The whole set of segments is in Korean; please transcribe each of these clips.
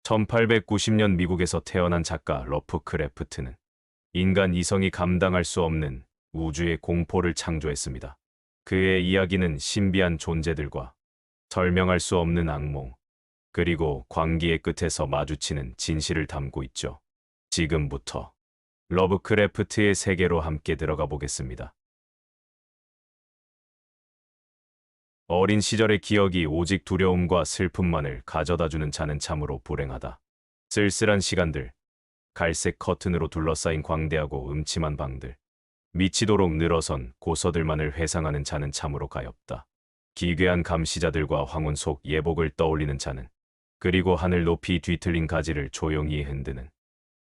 1890년 미국에서 태어난 작가 러프크래프트는 인간 이성이 감당할 수 없는 우주의 공포를 창조했습니다. 그의 이야기는 신비한 존재들과 설명할 수 없는 악몽, 그리고 광기의 끝에서 마주치는 진실을 담고 있죠. 지금부터 러브크래프트의 세계로 함께 들어가 보겠습니다. 어린 시절의 기억이 오직 두려움과 슬픔만을 가져다주는 자는 참으로 불행하다. 쓸쓸한 시간들, 갈색 커튼으로 둘러싸인 광대하고 음침한 방들, 미치도록 늘어선 고서들만을 회상하는 자는 참으로 가엾다. 기괴한 감시자들과 황혼 속 예복을 떠올리는 자는, 그리고 하늘 높이 뒤틀린 가지를 조용히 흔드는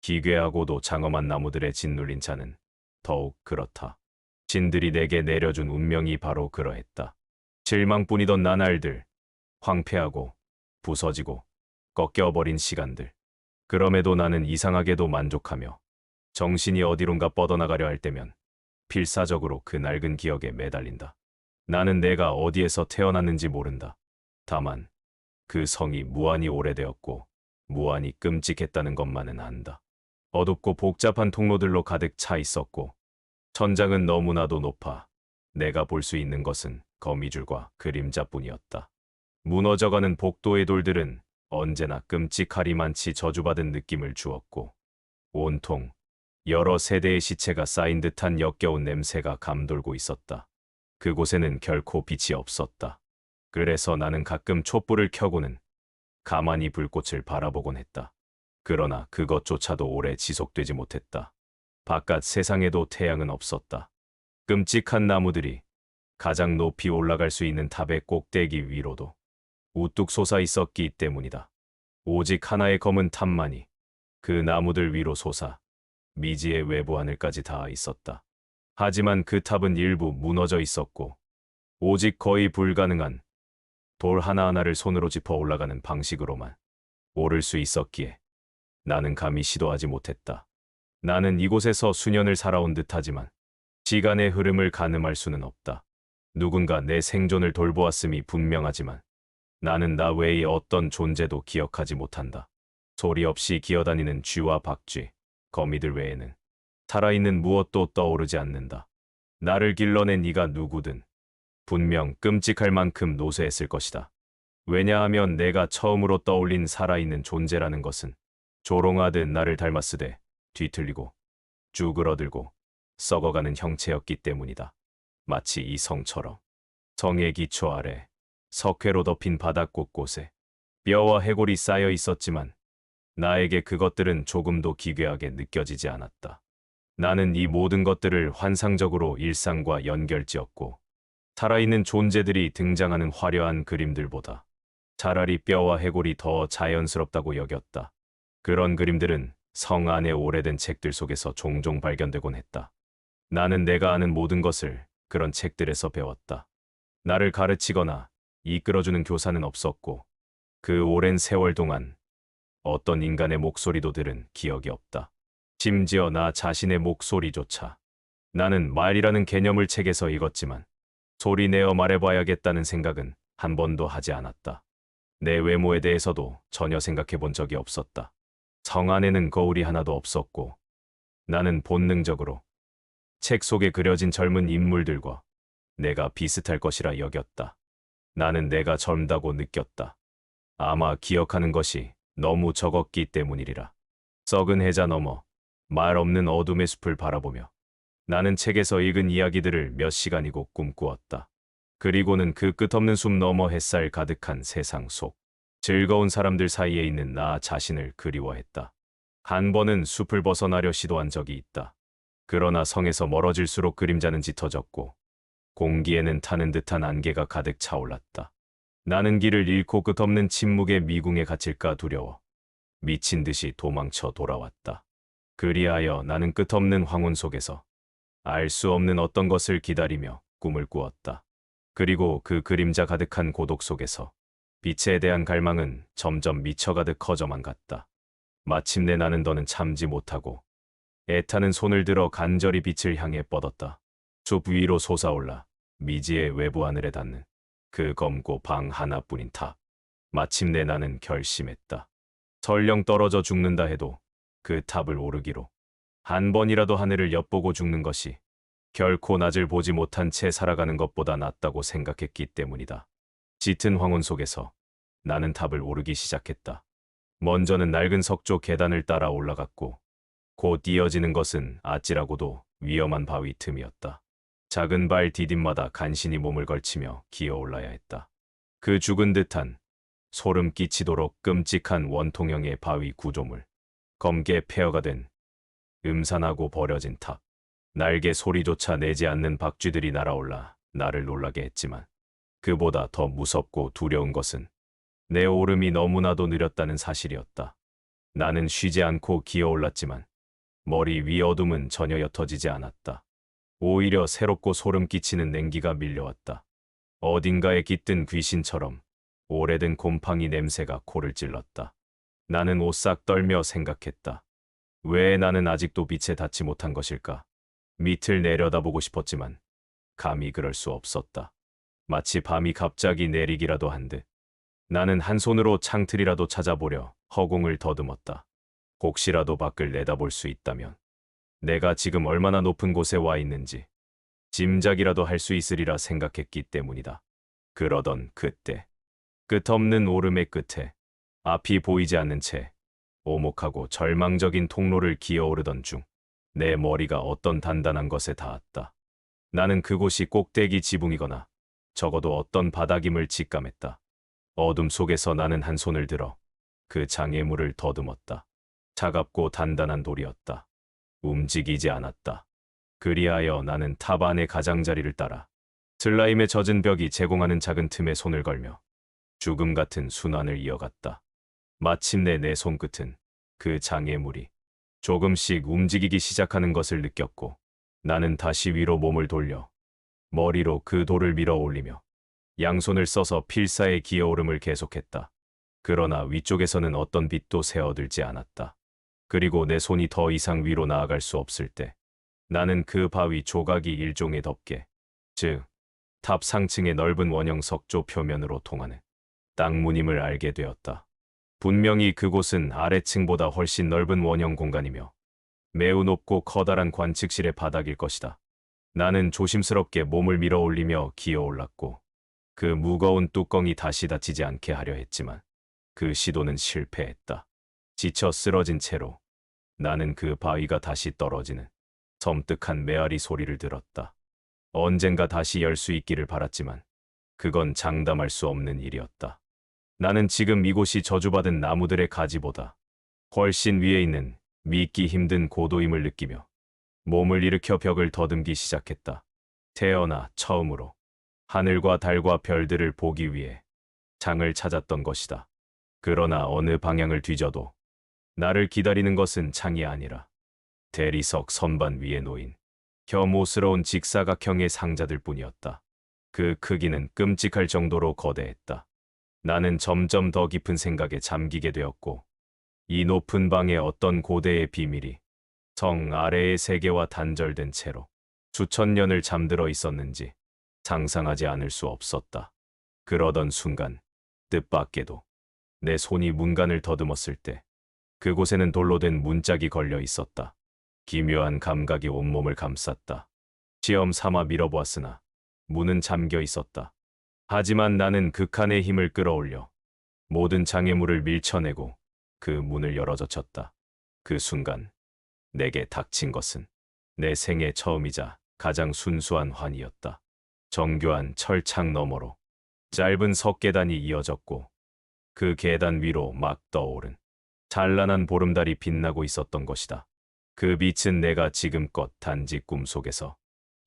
기괴하고도 장엄한 나무들에 짓눌린 자는 더욱 그렇다. 신들이 내게 내려준 운명이 바로 그러했다. 실망뿐이던 나날들, 황폐하고 부서지고 꺾여버린 시간들. 그럼에도 나는 이상하게도 만족하며 정신이 어디론가 뻗어나가려 할 때면 필사적으로 그 낡은 기억에 매달린다. 나는 내가 어디에서 태어났는지 모른다. 다만 그 성이 무한히 오래되었고 무한히 끔찍했다는 것만은 안다. 어둡고 복잡한 통로들로 가득 차 있었고 천장은 너무나도 높아 내가 볼 수 있는 것은 거미줄과 그림자뿐이었다. 무너져가는 복도의 돌들은 언제나 끔찍하리만치 저주받은 느낌을 주었고 온통 여러 세대의 시체가 쌓인 듯한 역겨운 냄새가 감돌고 있었다. 그곳에는 결코 빛이 없었다. 그래서 나는 가끔 촛불을 켜고는 가만히 불꽃을 바라보곤 했다. 그러나 그것조차도 오래 지속되지 못했다. 바깥 세상에도 태양은 없었다. 끔찍한 나무들이 가장 높이 올라갈 수 있는 탑의 꼭대기 위로도 우뚝 솟아 있었기 때문이다. 오직 하나의 검은 탑만이 그 나무들 위로 솟아 미지의 외부 하늘까지 닿아 있었다. 하지만 그 탑은 일부 무너져 있었고 오직 거의 불가능한 돌 하나하나를 손으로 짚어 올라가는 방식으로만 오를 수 있었기에 나는 감히 시도하지 못했다. 나는 이곳에서 수년을 살아온 듯하지만 시간의 흐름을 가늠할 수는 없다. 누군가 내 생존을 돌보았음이 분명하지만 나는 나 외의 어떤 존재도 기억하지 못한다. 소리 없이 기어다니는 쥐와 박쥐, 거미들 외에는 살아있는 무엇도 떠오르지 않는다. 나를 길러낸 이가 누구든 분명 끔찍할 만큼 노쇠했을 것이다. 왜냐하면 내가 처음으로 떠올린 살아있는 존재라는 것은 조롱하듯 나를 닮았으되 뒤틀리고 쭈그러들고 썩어가는 형체였기 때문이다. 마치 이 성처럼 성의 기초 아래 석회로 덮인 바닥 곳곳에 뼈와 해골이 쌓여 있었지만 나에게 그것들은 조금도 기괴하게 느껴지지 않았다. 나는 이 모든 것들을 환상적으로 일상과 연결지었고 살아있는 존재들이 등장하는 화려한 그림들보다 차라리 뼈와 해골이 더 자연스럽다고 여겼다. 그런 그림들은 성 안의 오래된 책들 속에서 종종 발견되곤 했다. 나는 내가 아는 모든 것을 그런 책들에서 배웠다. 나를 가르치거나 이끌어주는 교사는 없었고 그 오랜 세월 동안 어떤 인간의 목소리도 들은 기억이 없다. 심지어 나 자신의 목소리조차. 나는 말이라는 개념을 책에서 읽었지만 소리 내어 말해봐야겠다는 생각은 한 번도 하지 않았다. 내 외모에 대해서도 전혀 생각해 본 적이 없었다. 성 안에는 거울이 하나도 없었고 나는 본능적으로 책 속에 그려진 젊은 인물들과 내가 비슷할 것이라 여겼다. 나는 내가 젊다고 느꼈다. 아마 기억하는 것이 너무 적었기 때문이리라. 썩은 해자 너머 말 없는 어둠의 숲을 바라보며 나는 책에서 읽은 이야기들을 몇 시간이고 꿈꾸었다. 그리고는 그 끝없는 숲 너머 햇살 가득한 세상 속 즐거운 사람들 사이에 있는 나 자신을 그리워했다. 한 번은 숲을 벗어나려 시도한 적이 있다. 그러나 성에서 멀어질수록 그림자는 짙어졌고 공기에는 타는 듯한 안개가 가득 차올랐다. 나는 길을 잃고 끝없는 침묵의 미궁에 갇힐까 두려워 미친 듯이 도망쳐 돌아왔다. 그리하여 나는 끝없는 황혼 속에서 알 수 없는 어떤 것을 기다리며 꿈을 꾸었다. 그리고 그 그림자 가득한 고독 속에서 빛에 대한 갈망은 점점 미쳐가듯 커져만 갔다. 마침내 나는 더는 참지 못하고 애타는 손을 들어 간절히 빛을 향해 뻗었다. 숲 위로 솟아올라 미지의 외부 하늘에 닿는 그 검고 방 하나뿐인 탑. 마침내 나는 결심했다. 설령 떨어져 죽는다 해도 그 탑을 오르기로. 한 번이라도 하늘을 엿보고 죽는 것이 결코 낮을 보지 못한 채 살아가는 것보다 낫다고 생각했기 때문이다. 짙은 황혼 속에서 나는 탑을 오르기 시작했다. 먼저는 낡은 석조 계단을 따라 올라갔고 곧 이어지는 것은 아찔하고도 위험한 바위 틈이었다. 작은 발 디딤마다 간신히 몸을 걸치며 기어 올라야 했다. 그 죽은 듯한 소름 끼치도록 끔찍한 원통형의 바위 구조물, 검게 폐허가 된 음산하고 버려진 탑, 날개 소리조차 내지 않는 박쥐들이 날아올라 나를 놀라게 했지만 그보다 더 무섭고 두려운 것은 내 오름이 너무나도 느렸다는 사실이었다. 나는 쉬지 않고 기어올랐지만 머리 위 어둠은 전혀 옅어지지 않았다. 오히려 새롭고 소름 끼치는 냉기가 밀려왔다. 어딘가에 깃든 귀신처럼 오래된 곰팡이 냄새가 코를 찔렀다. 나는 오싹 떨며 생각했다. 왜 나는 아직도 빛에 닿지 못한 것일까? 밑을 내려다보고 싶었지만 감히 그럴 수 없었다. 마치 밤이 갑자기 내리기라도 한 듯. 나는 한 손으로 창틀이라도 찾아보려 허공을 더듬었다. 혹시라도 밖을 내다볼 수 있다면 내가 지금 얼마나 높은 곳에 와 있는지 짐작이라도 할 수 있으리라 생각했기 때문이다. 그러던 그때 끝없는 오름의 끝에 앞이 보이지 않는 채 오목하고 절망적인 통로를 기어오르던 중 내 머리가 어떤 단단한 것에 닿았다. 나는 그곳이 꼭대기 지붕이거나 적어도 어떤 바닥임을 직감했다. 어둠 속에서 나는 한 손을 들어 그 장애물을 더듬었다. 차갑고 단단한 돌이었다. 움직이지 않았다. 그리하여 나는 탑 안의 가장자리를 따라 슬라임에 젖은 벽이 제공하는 작은 틈에 손을 걸며 죽음 같은 순환을 이어갔다. 마침내 내 손끝은 그 장애물이 조금씩 움직이기 시작하는 것을 느꼈고 나는 다시 위로 몸을 돌려 머리로 그 돌을 밀어 올리며 양손을 써서 필사의 기어오름을 계속했다. 그러나 위쪽에서는 어떤 빛도 새어들지 않았다. 그리고 내 손이 더 이상 위로 나아갈 수 없을 때 나는 그 바위 조각이 일종의 덮개, 즉 탑 상층의 넓은 원형 석조 표면으로 통하는 땅문임을 알게 되었다. 분명히 그곳은 아래층보다 훨씬 넓은 원형 공간이며 매우 높고 커다란 관측실의 바닥일 것이다. 나는 조심스럽게 몸을 밀어 올리며 기어 올랐고 그 무거운 뚜껑이 다시 닫히지 않게 하려 했지만 그 시도는 실패했다. 지쳐 쓰러진 채로 나는 그 바위가 다시 떨어지는 섬뜩한 메아리 소리를 들었다. 언젠가 다시 열 수 있기를 바랐지만 그건 장담할 수 없는 일이었다. 나는 지금 이곳이 저주받은 나무들의 가지보다 훨씬 위에 있는 믿기 힘든 고도임을 느끼며 몸을 일으켜 벽을 더듬기 시작했다. 태어나 처음으로 하늘과 달과 별들을 보기 위해 장을 찾았던 것이다. 그러나 어느 방향을 뒤져도 나를 기다리는 것은 창이 아니라 대리석 선반 위에 놓인 혐오스러운 직사각형의 상자들 뿐이었다. 그 크기는 끔찍할 정도로 거대했다. 나는 점점 더 깊은 생각에 잠기게 되었고 이 높은 방에 어떤 고대의 비밀이 성 아래의 세계와 단절된 채로 수천 년을 잠들어 있었는지 상상하지 않을 수 없었다. 그러던 순간 뜻밖에도 내 손이 문간을 더듬었을 때 그곳에는 돌로 된 문짝이 걸려 있었다. 기묘한 감각이 온몸을 감쌌다. 시험 삼아 밀어보았으나 문은 잠겨 있었다. 하지만 나는 극한의 힘을 끌어올려 모든 장애물을 밀쳐내고 그 문을 열어젖혔다. 그 순간 내게 닥친 것은 내 생애 처음이자 가장 순수한 환희였다. 정교한 철창 너머로 짧은 석계단이 이어졌고 그 계단 위로 막 떠오른 찬란한 보름달이 빛나고 있었던 것이다. 그 빛은 내가 지금껏 단지 꿈속에서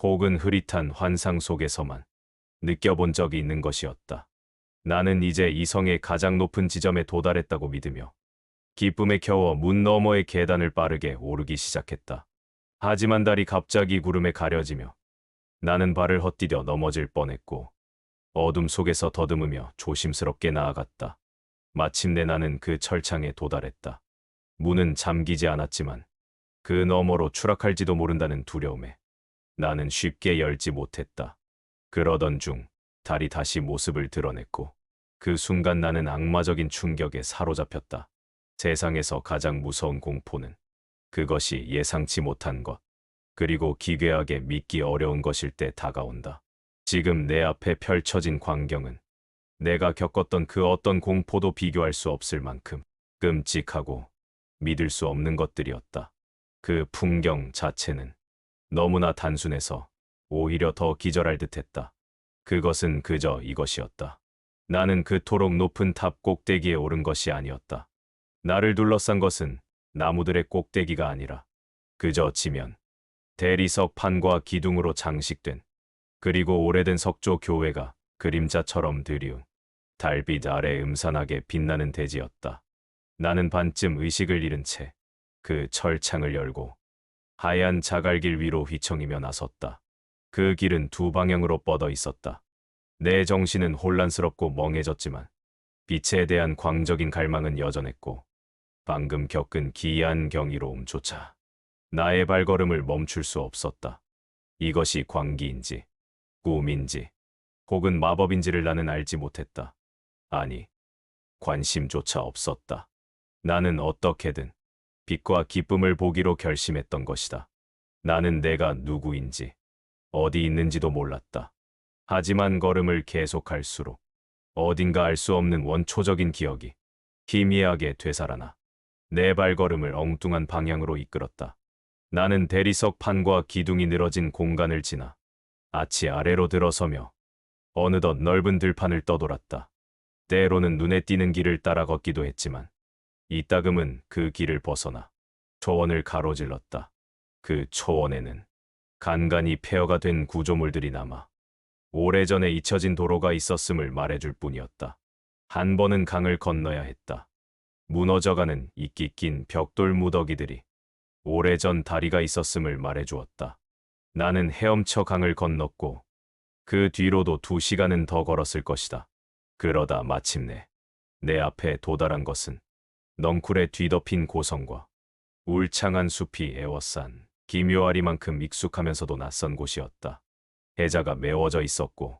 혹은 흐릿한 환상 속에서만 느껴본 적이 있는 것이었다. 나는 이제 이 성의 가장 높은 지점에 도달했다고 믿으며 기쁨에 겨워 문 너머의 계단을 빠르게 오르기 시작했다. 하지만 달이 갑자기 구름에 가려지며 나는 발을 헛디뎌 넘어질 뻔했고 어둠 속에서 더듬으며 조심스럽게 나아갔다. 마침내 나는 그 철창에 도달했다. 문은 잠기지 않았지만 그 너머로 추락할지도 모른다는 두려움에 나는 쉽게 열지 못했다. 그러던 중 달이 다시 모습을 드러냈고 그 순간 나는 악마적인 충격에 사로잡혔다. 세상에서 가장 무서운 공포는 그것이 예상치 못한 것, 그리고 기괴하게 믿기 어려운 것일 때 다가온다. 지금 내 앞에 펼쳐진 광경은 내가 겪었던 그 어떤 공포도 비교할 수 없을 만큼 끔찍하고 믿을 수 없는 것들이었다. 그 풍경 자체는 너무나 단순해서 오히려 더 기절할 듯했다. 그것은 그저 이것이었다. 나는 그토록 높은 탑 꼭대기에 오른 것이 아니었다. 나를 둘러싼 것은 나무들의 꼭대기가 아니라 그저 지면, 대리석 판과 기둥으로 장식된, 그리고 오래된 석조 교회가 그림자처럼 드리운 달빛 아래 음산하게 빛나는 대지였다. 나는 반쯤 의식을 잃은 채 그 철창을 열고 하얀 자갈길 위로 휘청이며 나섰다. 그 길은 두 방향으로 뻗어 있었다. 내 정신은 혼란스럽고 멍해졌지만 빛에 대한 광적인 갈망은 여전했고, 방금 겪은 기이한 경이로움조차 나의 발걸음을 멈출 수 없었다. 이것이 광기인지 꿈인지 혹은 마법인지를 나는 알지 못했다. 아니, 관심조차 없었다. 나는 어떻게든 빛과 기쁨을 보기로 결심했던 것이다. 나는 내가 누구인지, 어디 있는지도 몰랐다. 하지만 걸음을 계속할수록 어딘가 알 수 없는 원초적인 기억이 희미하게 되살아나 내 발걸음을 엉뚱한 방향으로 이끌었다. 나는 대리석 판과 기둥이 늘어진 공간을 지나 아치 아래로 들어서며 어느덧 넓은 들판을 떠돌았다. 때로는 눈에 띄는 길을 따라 걷기도 했지만 이따금은 그 길을 벗어나 초원을 가로질렀다. 그 초원에는 간간히 폐허가 된 구조물들이 남아 오래전에 잊혀진 도로가 있었음을 말해줄 뿐이었다. 한 번은 강을 건너야 했다. 무너져가는 이끼 낀 벽돌 무더기들이 오래전 다리가 있었음을 말해주었다. 나는 헤엄쳐 강을 건넜고 그 뒤로도 2시간은 더 걸었을 것이다. 그러다 마침내 내 앞에 도달한 것은 넝쿨에 뒤덮인 고성과 울창한 숲이 에워싼 기묘하리만큼 익숙하면서도 낯선 곳이었다. 해자가 메워져 있었고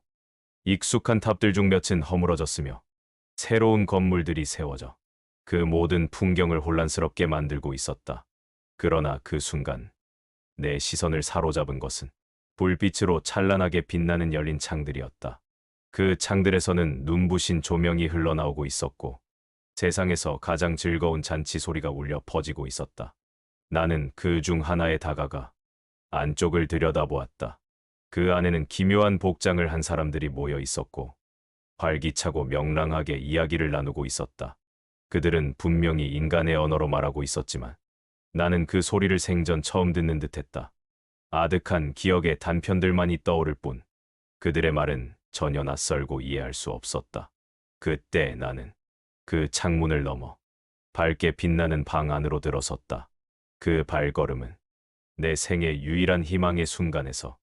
익숙한 탑들 중 몇은 허물어졌으며 새로운 건물들이 세워져 그 모든 풍경을 혼란스럽게 만들고 있었다. 그러나 그 순간 내 시선을 사로잡은 것은 불빛으로 찬란하게 빛나는 열린 창들이었다. 그 창들에서는 눈부신 조명이 흘러나오고 있었고 세상에서 가장 즐거운 잔치 소리가 울려 퍼지고 있었다. 나는 그 중 하나에 다가가 안쪽을 들여다보았다. 그 안에는 기묘한 복장을 한 사람들이 모여 있었고 활기차고 명랑하게 이야기를 나누고 있었다. 그들은 분명히 인간의 언어로 말하고 있었지만 나는 그 소리를 생전 처음 듣는 듯했다. 아득한 기억의 단편들만이 떠오를 뿐 그들의 말은 전혀 낯설고 이해할 수 없었다. 그때 나는 그 창문을 넘어 밝게 빛나는 방 안으로 들어섰다. 그 발걸음은 내 생의 유일한 희망의 순간에서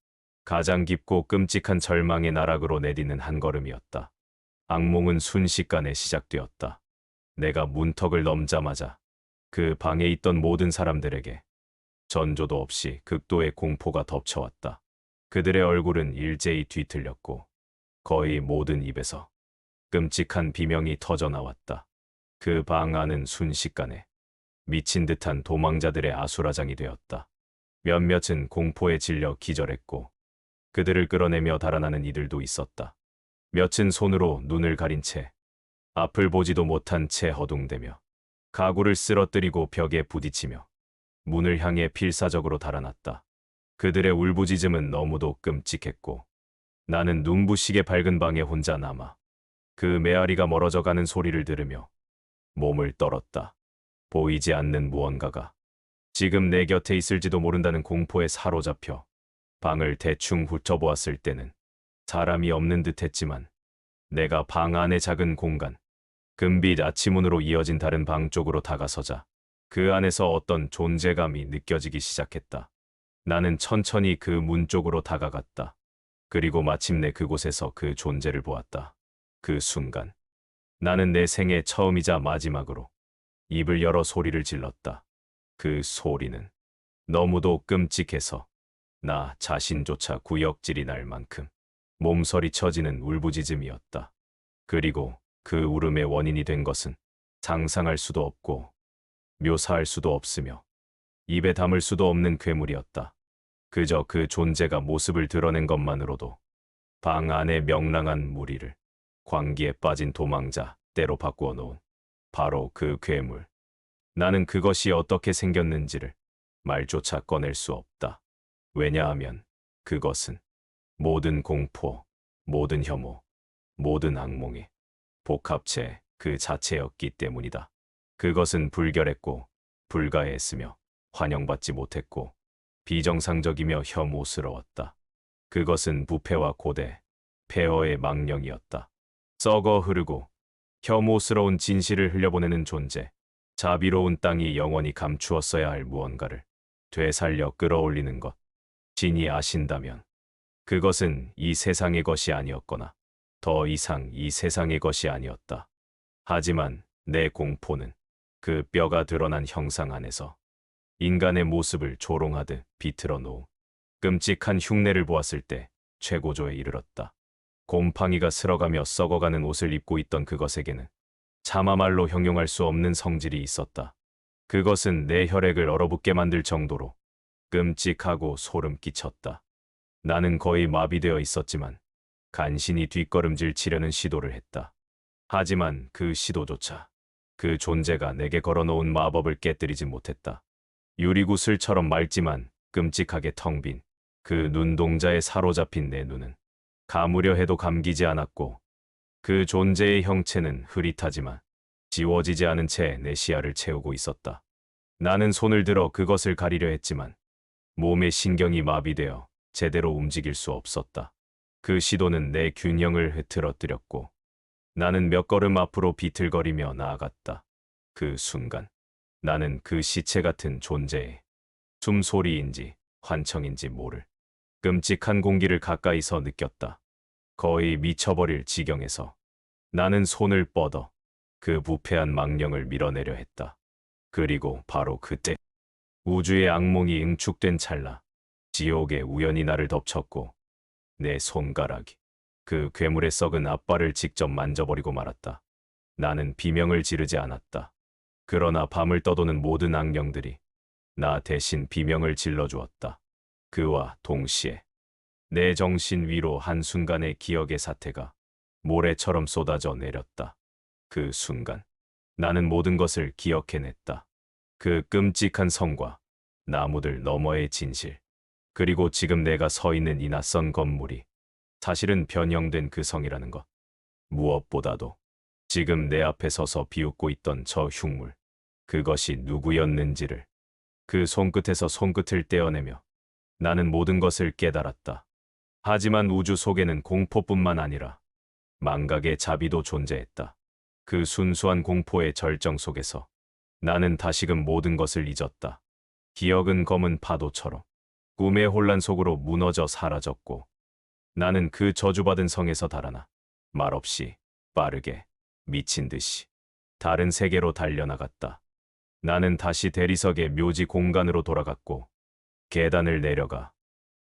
가장 깊고 끔찍한 절망의 나락으로 내딛는 한 걸음이었다. 악몽은 순식간에 시작되었다. 내가 문턱을 넘자마자 그 방에 있던 모든 사람들에게 전조도 없이 극도의 공포가 덮쳐왔다. 그들의 얼굴은 일제히 뒤틀렸고 거의 모든 입에서 끔찍한 비명이 터져나왔다. 그 방 안은 순식간에 미친 듯한 도망자들의 아수라장이 되었다. 몇몇은 공포에 질려 기절했고 그들을 끌어내며 달아나는 이들도 있었다. 몇은 손으로 눈을 가린 채 앞을 보지도 못한 채 허둥대며 가구를 쓰러뜨리고 벽에 부딪히며 문을 향해 필사적으로 달아났다. 그들의 울부짖음은 너무도 끔찍했고 나는 눈부시게 밝은 방에 혼자 남아 그 메아리가 멀어져 가는 소리를 들으며 몸을 떨었다. 보이지 않는 무언가가 지금 내 곁에 있을지도 모른다는 공포에 사로잡혀 방을 대충 훑어보았을 때는 사람이 없는 듯했지만 내가 방 안의 작은 공간, 금빛 아치문으로 이어진 다른 방 쪽으로 다가서자 그 안에서 어떤 존재감이 느껴지기 시작했다. 나는 천천히 그 문 쪽으로 다가갔다. 그리고 마침내 그곳에서 그 존재를 보았다. 그 순간 나는 내 생애 처음이자 마지막으로 입을 열어 소리를 질렀다. 그 소리는 너무도 끔찍해서 나 자신조차 구역질이 날 만큼 몸서리 쳐지는 울부짖음이었다. 그리고 그 울음의 원인이 된 것은 상상할 수도 없고 묘사할 수도 없으며 입에 담을 수도 없는 괴물이었다. 그저 그 존재가 모습을 드러낸 것만으로도 방 안의 명랑한 무리를 광기에 빠진 도망자 때로 바꾸어 놓은 바로 그 괴물. 나는 그것이 어떻게 생겼는지를 말조차 꺼낼 수 없다. 왜냐하면 그것은 모든 공포, 모든 혐오, 모든 악몽의 복합체 그 자체였기 때문이다. 그것은 불결했고 불가해했으며 환영받지 못했고 비정상적이며 혐오스러웠다. 그것은 부패와 고대, 폐허의 망령이었다. 썩어 흐르고 혐오스러운 진실을 흘려보내는 존재, 자비로운 땅이 영원히 감추었어야 할 무언가를 되살려 끌어올리는 것. 진이 아신다면 그것은 이 세상의 것이 아니었거나 더 이상 이 세상의 것이 아니었다. 하지만 내 공포는 그 뼈가 드러난 형상 안에서 인간의 모습을 조롱하듯 비틀어 놓은 끔찍한 흉내를 보았을 때 최고조에 이르렀다. 곰팡이가 슬어가며 썩어가는 옷을 입고 있던 그것에게는 차마 말로 형용할 수 없는 성질이 있었다. 그것은 내 혈액을 얼어붙게 만들 정도로 끔찍하고 소름 끼쳤다. 나는 거의 마비되어 있었지만 간신히 뒷걸음질 치려는 시도를 했다. 하지만 그 시도조차 그 존재가 내게 걸어놓은 마법을 깨뜨리지 못했다. 유리구슬처럼 맑지만 끔찍하게 텅 빈 그 눈동자에 사로잡힌 내 눈은 감으려 해도 감기지 않았고 그 존재의 형체는 흐릿하지만 지워지지 않은 채 내 시야를 채우고 있었다. 나는 손을 들어 그것을 가리려 했지만 몸의 신경이 마비되어 제대로 움직일 수 없었다. 그 시도는 내 균형을 흐트러뜨렸고 나는 몇 걸음 앞으로 비틀거리며 나아갔다. 그 순간 나는 그 시체 같은 존재의 숨소리인지 환청인지 모를 끔찍한 공기를 가까이서 느꼈다. 거의 미쳐버릴 지경에서 나는 손을 뻗어 그 부패한 망령을 밀어내려 했다. 그리고 바로 그때 우주의 악몽이 응축된 찰나 지옥의 우연이 나를 덮쳤고 내 손가락이 그 괴물의 썩은 앞발을 직접 만져버리고 말았다. 나는 비명을 지르지 않았다. 그러나 밤을 떠도는 모든 악령들이 나 대신 비명을 질러주었다. 그와 동시에 내 정신 위로 한순간의 기억의 사태가 모래처럼 쏟아져 내렸다. 그 순간 나는 모든 것을 기억해냈다. 그 끔찍한 성과 나무들 너머의 진실, 그리고 지금 내가 서 있는 이 낯선 건물이 사실은 변형된 그 성이라는 것. 무엇보다도 지금 내 앞에 서서 비웃고 있던 저 흉물, 그것이 누구였는지를 그 손끝에서 손끝을 떼어내며 나는 모든 것을 깨달았다. 하지만 우주 속에는 공포뿐만 아니라 망각의 자비도 존재했다. 그 순수한 공포의 절정 속에서 나는 다시금 모든 것을 잊었다. 기억은 검은 파도처럼 꿈의 혼란 속으로 무너져 사라졌고 나는 그 저주받은 성에서 달아나 말없이 빠르게 미친 듯이 다른 세계로 달려나갔다. 나는 다시 대리석의 묘지 공간으로 돌아갔고 계단을 내려가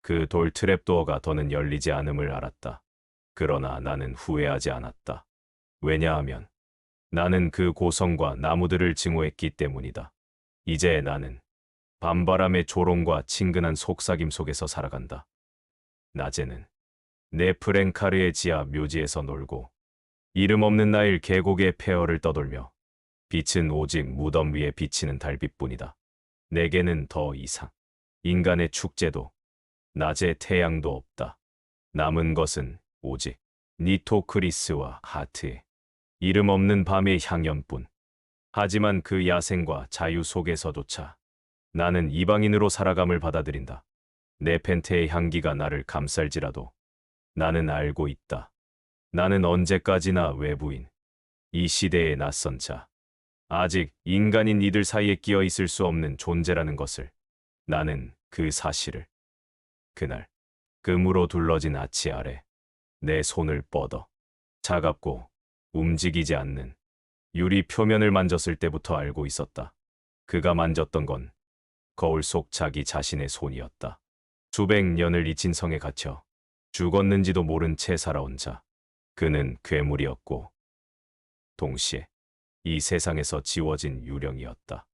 그 돌 트랩도어가 더는 열리지 않음을 알았다. 그러나 나는 후회하지 않았다. 왜냐하면 나는 그 고성과 나무들을 증오했기 때문이다. 이제 나는 밤바람의 조롱과 친근한 속삭임 속에서 살아간다. 낮에는 내 프랭카르의 지하 묘지에서 놀고 이름 없는 나일 계곡의 폐허를 떠돌며 빛은 오직 무덤 위에 비치는 달빛뿐이다. 내게는 더 이상 인간의 축제도 낮의 태양도 없다. 남은 것은 오직 니토크리스와 하트의 이름 없는 밤의 향연뿐. 하지만 그 야생과 자유 속에서조차 나는 이방인으로 살아감을 받아들인다. 네펜테의 향기가 나를 감쌀지라도 나는 알고 있다. 나는 언제까지나 외부인, 이 시대의 낯선 자, 아직 인간인 이들 사이에 끼어 있을 수 없는 존재라는 것을. 나는 그 사실을 그날 금으로 둘러진 아치 아래 내 손을 뻗어 차갑고 움직이지 않는 유리 표면을 만졌을 때부터 알고 있었다. 그가 만졌던 건 거울 속 자기 자신의 손이었다. 수백 년을 잊힌 성에 갇혀 죽었는지도 모른 채 살아온 자. 그는 괴물이었고 동시에 이 세상에서 지워진 유령이었다.